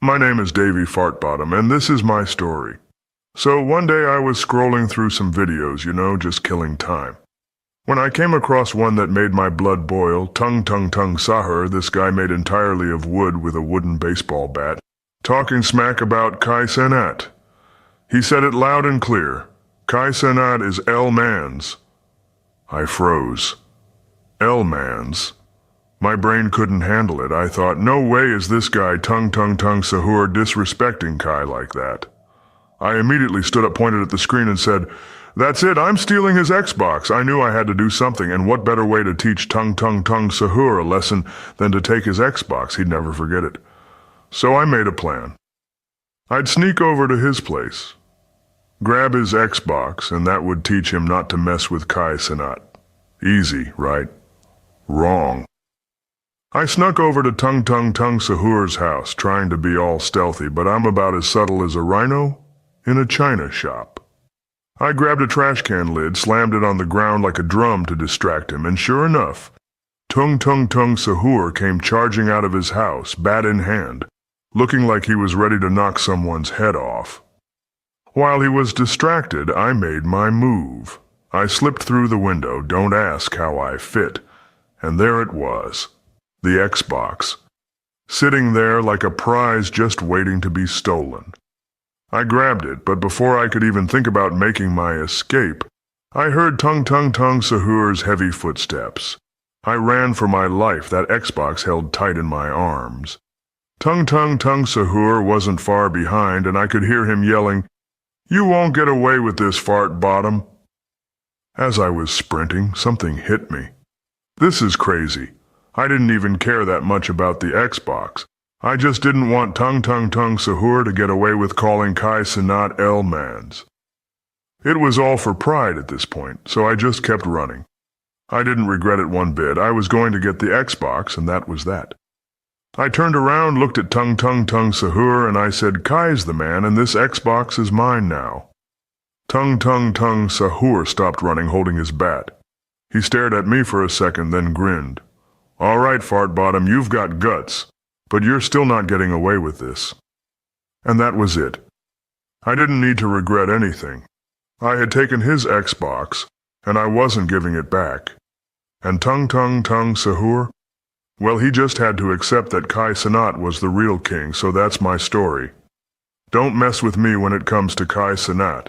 My name is Davy FartBottom, and this is my story. So one day I was scrolling through some videos, just killing time, when I came across one that made my blood boil. Tung Sahur, this guy made entirely of wood with a wooden baseball bat, talking smack about Kai Cenat. He said it loud and clear. Kai Cenat is L-Mans. I froze. L-Mans? My brain couldn't handle it. I thought, no way is this guy Tung Sahur disrespecting Kai like that. I immediately stood up, pointed at the screen, and said, "That's it, I'm stealing his Xbox." I knew I had to do something, and what better way to teach Tung Sahur a lesson than to take his Xbox? He'd never forget it. So I made a plan. I'd sneak over to his place, grab his Xbox, and that would teach him not to mess with Kai Cenat. Easy, right? Wrong. I snuck over to Tung Sahur's house, trying to be all stealthy, but I'm about as subtle as a rhino in a china shop. I grabbed a trash can lid, slammed it on the ground like a drum to distract him, and sure enough, Tung Sahur came charging out of his house, bat in hand, looking like he was ready to knock someone's head off. While he was distracted, I made my move. I slipped through the window, don't ask how I fit, and there it was. The Xbox, sitting there like a prize just waiting to be stolen. I grabbed it, but before I could even think about making my escape, I heard Tung Sahur's heavy footsteps. I ran for my life, that Xbox held tight in my arms. Tung Sahur wasn't far behind, and I could hear him yelling, "You won't get away with this, FartBottom." As I was sprinting, something hit me. This is crazy. I didn't even care that much about the Xbox. I just didn't want Tung Sahur to get away with calling Kai Cenat L-Mans. It was all for pride at this point, so I just kept running. I didn't regret it one bit. I was going to get the Xbox, and that was that. I turned around, looked at Tung Sahur, and I said, "Kai's the man, and this Xbox is mine now." Tung Sahur stopped running, holding his bat. He stared at me for a second, then grinned. "All right, FartBottom, you've got guts, but you're still not getting away with this." And that was it. I didn't need to regret anything. I had taken his Xbox, and I wasn't giving it back. And Tung Sahur? Well, he just had to accept that Kai Cenat was the real king, so that's my story. Don't mess with me when it comes to Kai Cenat.